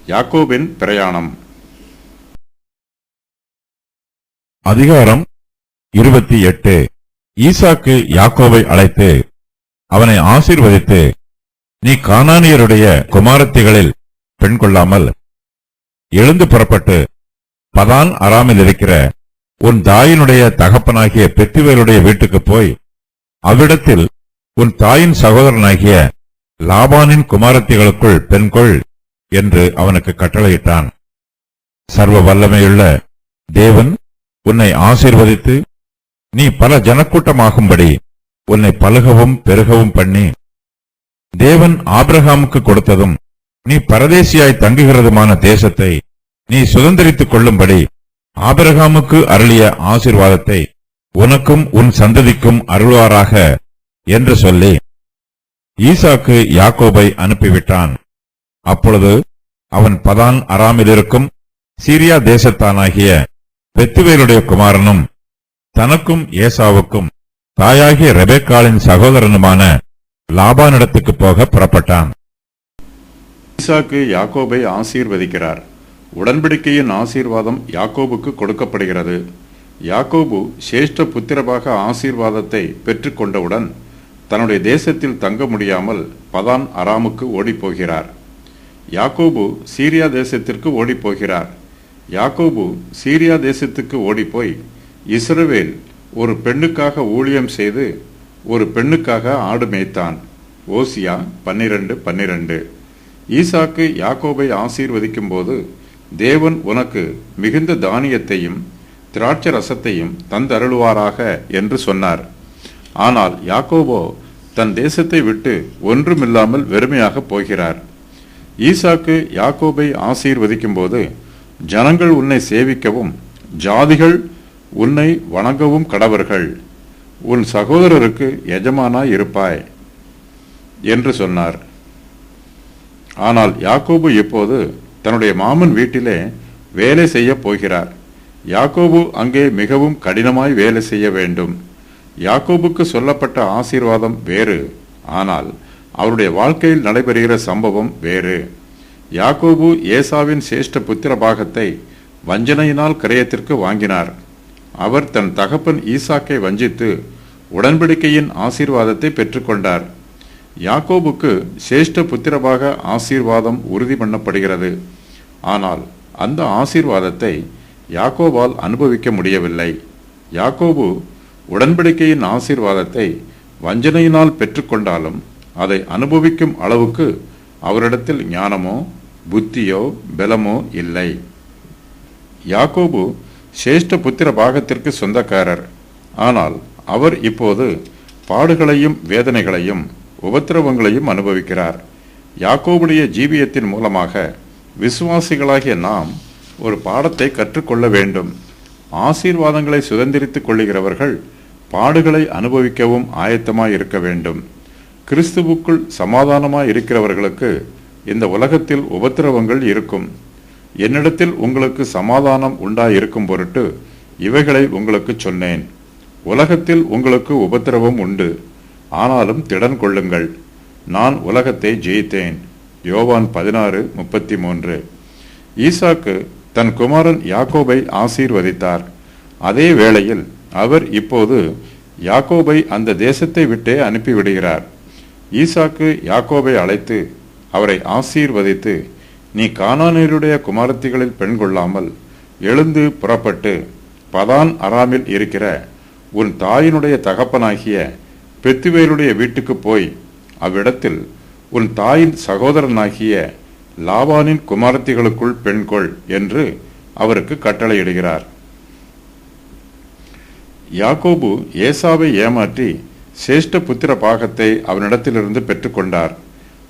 யாக்கோபின் பிரயாணம். அதிகாரம் 28. ஈசாக்கு யாக்கோபை அழைத்து அவனை ஆசீர்வதித்து, நீ கானானியருடைய குமாரத்திகளில் பெண் கொள்ளாமல் எழுந்து புறப்பட்டு பதான் அராமில் இருக்கிற உன் தாயினுடைய தகப்பனாகிய பெத்துவேலுடைய வீட்டுக்கு போய் அவ்விடத்தில் உன் தாயின் சகோதரனாகிய லாபானின் குமாரத்திகளுக்குள் பெண் கொள் என்று அவனுக்கு கட்டளையிட்டான். சர்வ வல்லமையுள்ள தேவன் உன்னை ஆசீர்வதித்து நீ பல ஜனக்கூட்டமாகும்படி உன்னை பலுகவும் பெருகவும் பண்ணி, தேவன் ஆபிரகாமுக்கு கொடுத்ததும் நீ பரதேசியாய் தங்குகிறதுமான தேசத்தை நீ சுதந்திரித்துக் கொள்ளும்படி ஆபிரகாமுக்கு அருளிய ஆசீர்வாதத்தை உனக்கும் உன் சந்ததிக்கும் அருள்வாராக என்று சொல்லி ஈசாக்கு யாக்கோபை அனுப்பிவிட்டான். அப்பொழுது அவன் பதான் அராமிலிருக்கும் சீரியா தேசத்தானாகிய பெத்துவேலுடைய குமாரனும் தனக்கும் ஏசாவுக்கும் தாயாகிய ரெபெக்காளின் சகோதரனுமான லாபானிடத்துக்கு போக புறப்பட்டான். ஈசாக்கு யாக்கோபை ஆசீர்வதிக்கிறார். உடன்படிக்கையின் ஆசீர்வாதம் யாக்கோபுக்கு கொடுக்கப்படுகிறது. யாக்கோபு சிரேஷ்ட புத்திரபாக ஆசீர்வாதத்தை பெற்றுக்கொண்டவுடன் தன்னுடைய தேசத்தில் தங்க முடியாமல் பதான் அராமுக்கு ஓடிப்போகிறார். யாக்கோபு சீரியா தேசத்திற்கு ஓடிப்போகிறார். யாக்கோபு சீரியா தேசத்துக்கு ஓடிப்போய் இஸ்ரவேல் ஒரு பெண்ணுக்காக ஊழியம் செய்து ஒரு பெண்ணுக்காக ஆடு மேய்த்தான். ஓசியா 12:12. ஈசாக்கு யாக்கோபை ஆசீர்வதிக்கும் போது, தேவன் உனக்கு மிகுந்த தானியத்தையும் திராட்சை ரசத்தையும் தந்தருளுவாராக என்று சொன்னார். ஆனால் யாக்கோபோ தன் தேசத்தை விட்டு ஒன்றுமில்லாமல் வெறுமையாக போகிறார். ஈசாக்கு யாக்கோபை ஆசீர்வதிக்கும் போது, ஜனங்கள் உன்னை சேவிக்கவும் ஜாதிகள் உன்னை வணங்கவும் கடவர்கள், உன் சகோதரருக்கு எஜமானாய் இருப்பாய் என்று சொன்னார். ஆனால் யாக்கோபு இப்போது தன்னுடைய மாமன் வீட்டிலே வேலை செய்ய போகிறார். யாக்கோபு அங்கே மிகவும் கடினமாய் வேலை செய்ய வேண்டும். யாக்கோபுக்கு சொல்லப்பட்ட ஆசீர்வாதம் வேறு, ஆனால் அவருடைய வாழ்க்கையில் நடைபெறுகிற சம்பவம் வேறு. யாக்கோபு ஏசாவின் சிரேஷ்ட புத்திர பாகத்தை வஞ்சனையினால் கிரயத்திற்கு வாங்கினார். அவர் தன் தகப்பன் ஈசாக்கை வஞ்சித்து உடன்படிக்கையின் ஆசீர்வாதத்தை பெற்றுக்கொண்டார். யாக்கோபுக்கு சிரேஷ்ட புத்திரபாக ஆசீர்வாதம் உறுதி பண்ணப்படுகிறது. ஆனால் அந்த ஆசீர்வாதத்தை யாக்கோபால் அனுபவிக்க முடியவில்லை. யாக்கோபு உடன்படிக்கையின் ஆசீர்வாதத்தை வஞ்சனையினால் பெற்றுக்கொண்டாலும் அதை அனுபவிக்கும் அளவுக்கு அவரிடத்தில் ஞானமோ புத்தியோ பலமோ இல்லை. யாக்கோபு சிரேஷ்ட புத்திர பாகத்திற்கு சொந்தக்காரர். ஆனால் அவர் இப்போது பாடுகளையும் வேதனைகளையும் உபத்திரவங்களையும் அனுபவிக்கிறார். யாக்கோபுடைய ஜீவியத்தின் மூலமாக விசுவாசிகளாகிய நாம் ஒரு பாடத்தை கற்றுக்கொள்ள வேண்டும். ஆசீர்வாதங்களை சுதந்திரித்துக் கொள்ளுகிறவர்கள் பாடுகளை அனுபவிக்கவும் ஆயத்தமாய் இருக்க வேண்டும். கிறிஸ்துவுக்குள் சமாதானமாய் இருக்கிறவர்களுக்கு இந்த உலகத்தில் உபத்திரவங்கள் இருக்கும். என்னிடத்தில் உங்களுக்கு சமாதானம் உண்டாயிருக்கும் பொருட்டு இவைகளை உங்களுக்கு சொன்னேன். உலகத்தில் உங்களுக்கு உபத்திரவம் உண்டு, ஆனாலும் திடன் கொள்ளுங்கள், நான் உலகத்தை ஜெயித்தேன். யோவான் 16:33. ஈசாக்கு தன் குமாரன் யாக்கோபை ஆசீர்வதித்தார். அதே வேளையில் அவர் இப்போது யாக்கோபை அந்த தேசத்தை விட்டே அனுப்பிவிடுகிறார். ஈசாக்கு யாக்கோபை அழைத்து அவரை ஆசீர்வதித்து, நீ கானானியருடைய குமாரத்திகளில் பெண் கொள்ளாமல் எழுந்து புறப்பட்டு பதான் அராமில் இருக்கிற உன் தாயினுடைய தகப்பனாகிய பெத்துவேலுடைய வீட்டுக்கு போய் அவ்விடத்தில் உன் தாயின் சகோதரனாகிய லாபானின் குமாரத்திகளுக்குள் பெண் கொள் என்று அவருக்கு கட்டளையிடுகிறார். யாக்கோபு ஏசாவை ஏமாற்றி சிரேஷ்ட புத்திர பாகத்தை அவனிடத்திலிருந்து பெற்றுக்கொண்டார்.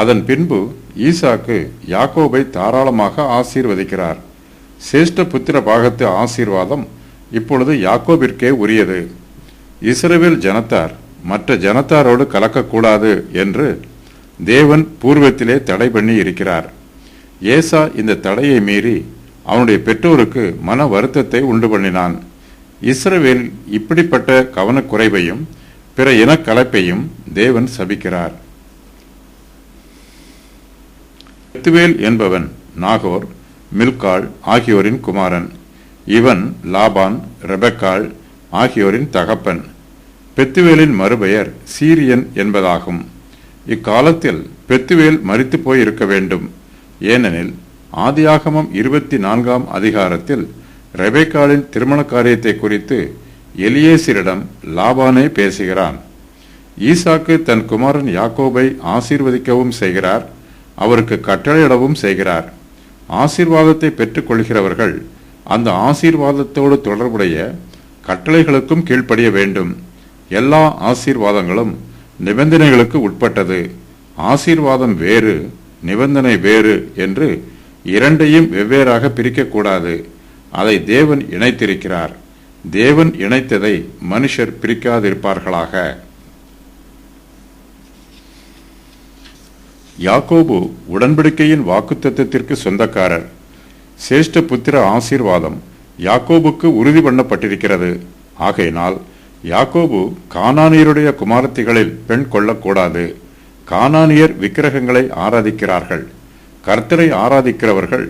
அதன் பின்பு ஈசாக்கு யாக்கோபை தாராளமாக ஆசீர்வதிக்கிறார். சிரேஷ்ட புத்திர பாகத்து ஆசீர்வாதம் இப்பொழுது யாக்கோபிற்கே உரியது. இஸ்ரவேல் ஜனத்தார் மற்ற ஜனத்தாரோடு கலக்கக்கூடாது என்று தேவன் பூர்வத்திலே தடை பண்ணி இருக்கிறார். ஏசா இந்த தடையை மீறி அவனுடைய பெற்றோருக்கு மன வருத்தத்தை உண்டு பண்ணினான். இஸ்ரவேல் இப்படிப்பட்ட கவனக்குறைவையும் பிற இனக்கலப்பையும் தேவன் சபிக்கிறார். பெத்துவேல் என்பவன் நாகோர், மில்காள் ஆகியோரின் குமாரன். இவன் லாபான், ரெபெக்காள் ஆகியோரின் தகப்பன். பெத்துவேலின் மறுபெயர் சீரியன் என்பதாகும். இக்காலத்தில் பெத்துவேல் மரித்து போயிருக்க வேண்டும். ஏனெனில் ஆதியாகமம் 24ஆம் அதிகாரத்தில் ரெபெக்காளின் திருமண காரியத்தை குறித்து எலியேசரிடம் லாபானே பேசுகிறான். ஈசாக்கு தன் குமாரன் யாக்கோபை ஆசீர்வதிக்கவும் செய்கிறார், அவருக்கு கட்டளையிடவும் செய்கிறார். ஆசீர்வாதத்தை பெற்றுக் கொள்கிறவர்கள் அந்த ஆசீர்வாதத்தோடு தொடர்புடைய கட்டளைகளுக்கும் கீழ்ப்படிய வேண்டும். எல்லா ஆசீர்வாதங்களும் நிபந்தனைகளுக்கு உட்பட்டது. ஆசீர்வாதம் வேறு, நிபந்தனை வேறு என்று இரண்டையும் வெவ்வேறாக பிரிக்கக்கூடாது. அதை தேவன் இணைத்திருக்கிறார். தேவன் இணைத்ததை மனுஷர் பிரிக்காதிருப்பார்களாக. யாக்கோபு உடன்படிக்கையின் வாக்குத்தத்தத்திற்கு சொந்தக்காரர். சேஷ்ட புத்திர ஆசீர்வாதம் யாக்கோபுக்கு உறுதி பண்ணப்பட்டிருக்கிறது. ஆகையினால் யாக்கோபு கானானியருடைய குமாரத்திகளில் பெண் கொள்ளக்கூடாது. கானானியர் விக்கிரகங்களை ஆராதிக்கிறார்கள். கர்த்தரை ஆராதிக்கிறவர்கள்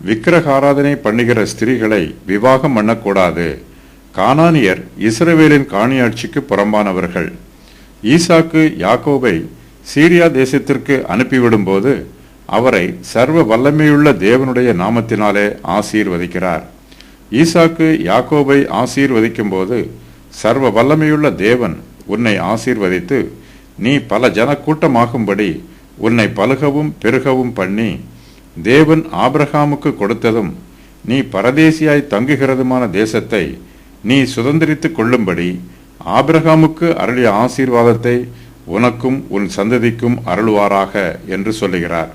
விக்கிரக ஆராதனை பண்ணுகிற ஸ்திரீகளை விவாகம் பண்ணக்கூடாது. கானானியர் இஸ்ரவேலின் காணியாட்சிக்கு புறம்பானவர்கள். ஈசாக்கு யாக்கோபை சீரியா தேசத்திற்கு அனுப்பிவிடும்போது அவரை சர்வ வல்லமையுள்ள தேவனுடைய நாமத்தினாலே ஆசீர்வதிக்கிறார். ஈசாக்கு யாக்கோபை ஆசீர்வதிக்கும் போது சர்வ வல்லமையுள்ள தேவன் உன்னை ஆசீர்வதித்து நீ பல ஜனக்கூட்டமாகும்படி உன்னை பலுகவும் பெருகவும் பண்ணி, தேவன் ஆபிரகாமுக்கு கொடுத்ததும் நீ பரதேசியாய் தங்குகிறதுமான தேசத்தை நீ சுதந்திரித்துக் கொள்ளும்படி ஆபிரகாமுக்கு அருளிய ஆசீர்வாதத்தை உனக்கும் உன் சந்ததிக்கும் அருளுவாராக என்று சொல்லுகிறார்.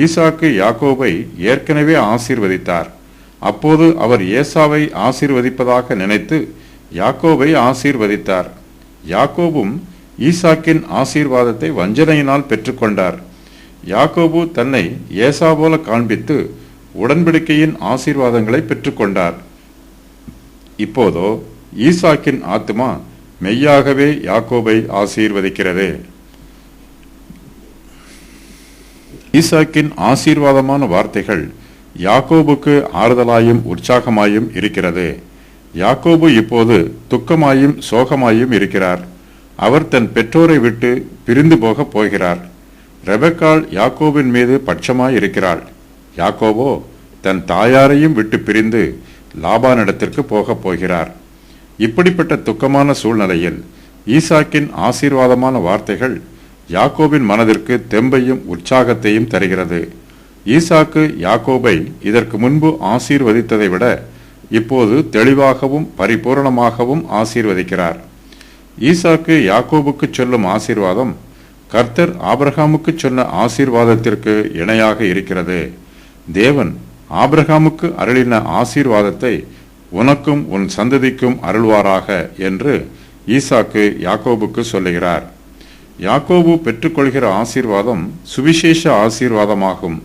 ஈசாக்கு யாக்கோபை ஏற்கனவே ஆசீர்வதித்தார். அப்போது அவர் ஏசாவை ஆசீர்வதிப்பதாக நினைத்து யாக்கோபை ஆசீர்வதித்தார். யாக்கோபும் ஈசாக்கின் ஆசீர்வாதத்தை வஞ்சனையினால் பெற்றுக்கொண்டார். யாக்கோபு தன்னை ஏசா போல காண்பித்து உடன்படிக்கையின் ஆசீர்வாதங்களை பெற்றுக்கொண்டார். இப்போதோ ஈசாக்கின் ஆத்துமா மெய்யாகவே யாக்கோபை ஆசீர்வதிக்கிறது. ஈசாக்கின் ஆசீர்வாதமான வார்த்தைகள் யாக்கோபுக்கு ஆறுதலாயும் உற்சாகமாயும் இருக்கிறது. யாக்கோபு இப்போது துக்கமாயும் சோகமாயும் இருக்கிறார். அவர் தன் பெற்றோரை விட்டு பிரிந்து போக போகிறார். ரெபெக்காள் யாக்கோபின் மீது பட்சமாய் இருக்கிறாள். யாக்கோபோ தன் தாயாரையும் விட்டு பிரிந்து லாபானிடத்திற்கு போகப் போகிறார். இப்படிப்பட்ட துக்கமான சூழ்நிலையில் ஈசாக்கின் ஆசீர்வாதமான வார்த்தைகள் யாக்கோபின் மனதிற்கு தெம்பையும் உற்சாகத்தையும் தருகிறது. ஈசாக்கு யாக்கோபை இதற்கு முன்பு ஆசீர்வதித்ததை விட இப்போது தெளிவாகவும் பரிபூரணமாகவும் ஆசீர்வதிக்கிறார். ஈசாக்கு யாக்கோபுக்கு சொல்லும் ஆசீர்வாதம் கர்த்தர் ஆபிரகாமுக்கு சொன்ன ஆசீர்வாதத்திற்கு இணையாக இருக்கிறது. தேவன் ஆபிரகாமுக்கு அருளின ஆசீர்வாதத்தை உனக்கும் உன் சந்ததிக்கும் அருள்வாராக என்று ஈசாக்கு யாக்கோபுக்கு சொல்லுகிறார். யாக்கோபு பெற்றுக்கொள்கிற ஆசீர்வாதம் சுவிசேஷ ஆசீர்வாதமாகும்.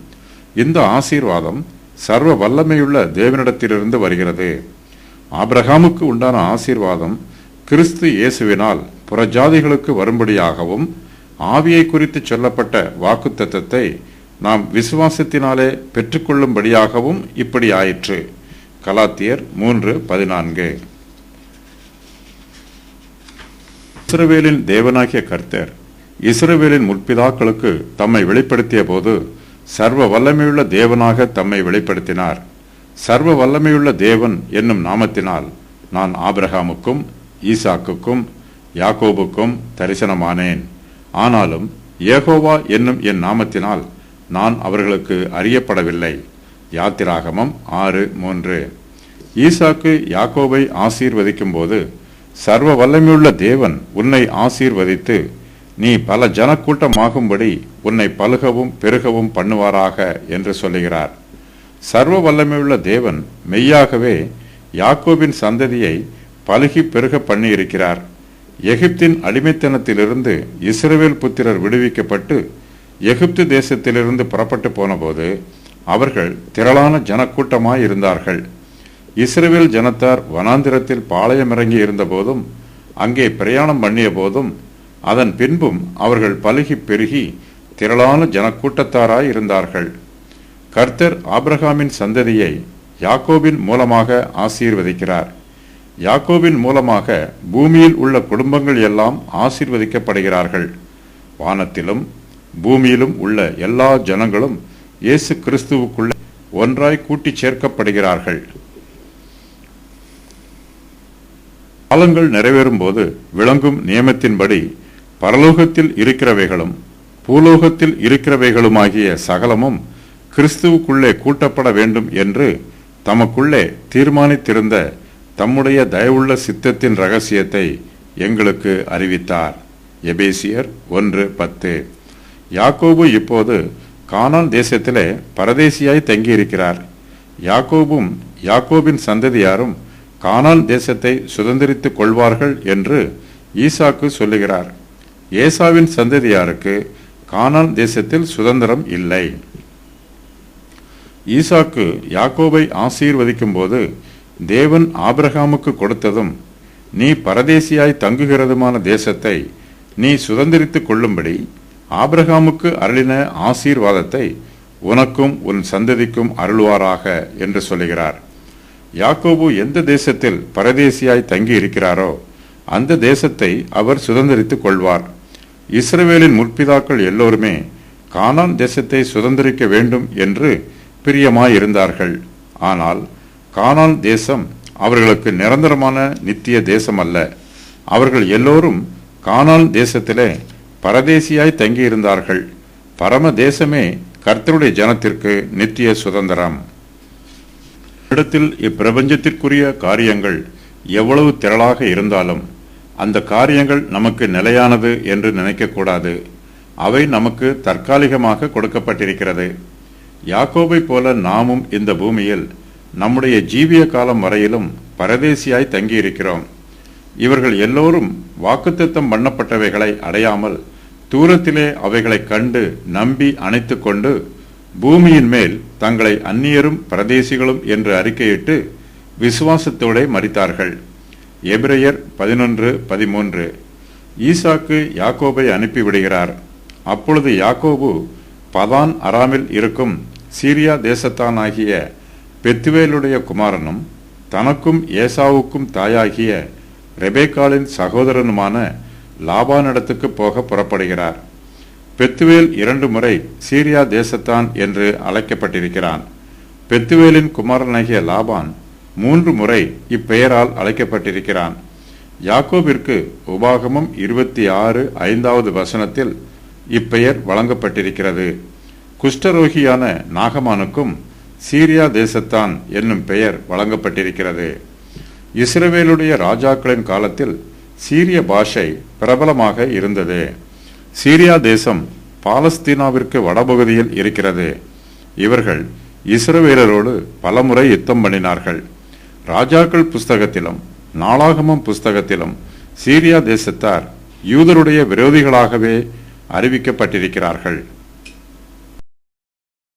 இந்த ஆசீர்வாதம் சர்வ வல்லமையுள்ள தேவனிடத்திலிருந்து வருகிறது. ஆபிரகாமுக்கு உண்டான ஆசீர்வாதம் கிறிஸ்து இயேசுவினால் புறஜாதிகளுக்கு வரும்படியாகவும் ஆவியை குறித்து சொல்லப்பட்ட வாக்குத்தத்தத்தை நாம் விசுவாசத்தினாலே பெற்றுக்கொள்ளும்படியாகவும் இப்படி ஆயிற்று. கலாத்தியர் 3:14. இஸ்ரவேலின் தேவனாகிய கர்த்தர் இஸ்ரவேலின் முற்பிதாக்களுக்கு தம்மை வெளிப்படுத்திய போது சர்வ வல்லமையுள்ள தேவனாக தம்மை வெளிப்படுத்தினார். சர்வ வல்லமையுள்ள தேவன் என்னும் நாமத்தினால் நான் ஆபிரகாமுக்கும் ஈசாக்குக்கும் யாக்கோபுக்கும் தரிசனமானேன். ஆனாலும் யெகோவா என்னும் என் நாமத்தினால் நான் அவர்களுக்கு அறியப்படவில்லை. யாத்திராகமம் 6:3. ஈசாக்கு யாக்கோபை ஆசீர்வதிக்கும் போது சர்வ வல்லமையுள்ள தேவன் உன்னை ஆசீர்வதித்து நீ பல ஜனக்கூட்டமாகும்படி உன்னை பலுகவும் பெருகவும் பண்ணுவாராக என்று சொல்லுகிறார். சர்வ வல்லமையுள்ள தேவன் மெய்யாகவே யாக்கோபின் சந்ததியை பலுகி பெருக பண்ணியிருக்கிறார். எகிப்தின் அடிமைத்தனத்திலிருந்து இஸ்ரவேல் புத்திரர் விடுவிக்கப்பட்டு எகிப்து தேசத்திலிருந்து புறப்பட்டு போனபோது அவர்கள் திரளான ஜனக்கூட்டமாய் இருந்தார்கள். இஸ்ரவேல் ஜனத்தார் வனாந்திரத்தில் பாளையமிறங்கி இருந்த போதும் அங்கே பிரயாணம் பண்ணிய போதும் அதன் பின்பும் அவர்கள் பலுகி பெருகி திரளான ஜனக்கூட்டத்தாராய் இருந்தார்கள். கர்த்தர் ஆபிரகாமின் சந்ததியை யாக்கோபின் மூலமாக ஆசீர்வதிக்கிறார். யாக்கோபின் மூலமாக பூமியில் உள்ள குடும்பங்கள் எல்லாம் ஆசீர்வதிக்கப்படுகிறார்கள். வானத்திலும் பூமியிலும் உள்ள எல்லா ஜனங்களும் இயேசு கிறிஸ்துவுக்குள்ளே ஒன்றாய் கூட்டிச் சேர்க்கப்படுகிறார்கள். காலங்கள் நிறைவேறும் போது விளங்கும் நியமத்தின்படி பரலோகத்தில் இருக்கிறவைகளும் பூலோகத்தில் இருக்கிறவைகளுமாகிய சகலமும் கிறிஸ்துவுக்குள்ளே கூட்டப்பட வேண்டும் என்று தமக்குள்ளே தீர்மானித்திருந்த தம்முடைய தயவுள்ள சித்தத்தின் ரகசியத்தை எங்களுக்கு அறிவித்தார். எபேசியர் 1:10. யாக்கோபு இப்போது கானான் தேசத்திலே பரதேசியாய் தங்கியிருக்கிறார். யாக்கோபும் யாக்கோபின் சந்ததியாரும் கானான் தேசத்தை சுதந்திரித்துக் கொள்வார்கள் என்று ஈசாக்கு சொல்லுகிறார். ஏசாவின் சந்ததியாருக்கு கானான் தேசத்தில் சுதந்திரம் இல்லை. ஈசாக்கு யாக்கோபை ஆசீர்வதிக்கும் போது தேவன் ஆபிரகாமுக்கு கொடுத்ததும் நீ பரதேசியாய் தங்குகிறதுமான தேசத்தை நீ சுதந்திரித்துக் கொள்ளும்படி ஆபிரகாமுக்கு அருளின ஆசீர்வாதத்தை உனக்கும் உன் சந்ததிக்கும் அருள்வாராக என்று சொல்லுகிறார். யாக்கோபு எந்த தேசத்தில் பரதேசியாய் தங்கி இருக்கிறாரோ அந்த தேசத்தை அவர் சுதந்திரித்துக் கொள்வார். இஸ்ரவேலின் முற்பிதாக்கள் எல்லோருமே கானான் தேசத்தை சுதந்திரிக்க வேண்டும் என்று பிரியமாயிருந்தார்கள். ஆனால் கானான் தேசம் அவர்களுக்கு நிரந்தரமான நித்திய தேசம் அல்ல. அவர்கள் எல்லோரும் கானான் தேசத்திலே பரதேசியாய் தங்கியிருந்தார்கள். பரம தேசமே கர்த்தருடைய ஜனத்திற்கு நித்திய சுதந்திரம். இடத்தில் இப்பிரபஞ்சத்திற்குரிய காரியங்கள் எவ்வளவு திரளாக இருந்தாலும் அந்த காரியங்கள் நமக்கு நிலையானது என்று நினைக்கக்கூடாது. அவை நமக்கு தற்காலிகமாக கொடுக்கப்பட்டிருக்கிறது. யாக்கோபை போல நாமும் இந்த பூமியில் நம்முடைய ஜீவிய காலம் வரையிலும் பரதேசியாய் தங்கியிருக்கிறோம். இவர்கள் எல்லோரும் வாக்குத்தத்தம் பண்ணப்பட்டவைகளை அடையாமல் தூரத்திலே அவைகளை கண்டு நம்பி அணைத்து கொண்டு பூமியின் மேல் தங்களை அந்நியரும் பரதேசிகளும் என்று அறிக்கையிட்டு விசுவாசத்தோടെ மரித்தார்கள். எபிரெயர் 11:13. ஈசாக்கு யாக்கோபை அனுப்பிவிடுகிறார். அப்பொழுது யாக்கோபு பதான் அராமில் இருக்கும் சீரியா தேசத்தானாகிய பெத்துவேலுடைய குமாரனும் தனக்கும் ஏசாவுக்கும் தாயாகிய ரெபேக்காளின் சகோதரனுமான லாபானிடத்துக்கு போக புறப்படுகிறார். பெத்துவேல் 2 முறை சீரியா தேசத்தான் என்று அழைக்கப்பட்டிருக்கிறான். பெத்துவேலின் குமாரனாகிய லாபான் 3 முறை இப்பெயரால் அழைக்கப்பட்டிருக்கிறான். யாக்கோபிற்கு உபாகமம் 26:5 வசனத்தில் இப்பெயர் வழங்கப்பட்டிருக்கிறது. குஷ்டரோகியான நாகமானுக்கும் சீரியா தேசத்தான் என்னும் பெயர் வழங்கப்பட்டிருக்கிறது. இஸ்ரவேலுடைய ராஜாக்களின் காலத்தில் சீரிய பாஷை பிரபலமாக இருந்தது. சீரியா தேசம் பாலஸ்தீனாவிற்கு வடபகுதியில் இருக்கிறது. இவர்கள் இஸ்ரவேலரோடு பலமுறை யுத்தம் பண்ணினார்கள். ராஜாக்கள் புஸ்தகத்திலும் நாளாகமம் புஸ்தகத்திலும் சீரியா தேசத்தார் யூதருடைய விரோதிகளாகவே அறிவிக்கப்பட்டிருக்கிறார்கள்.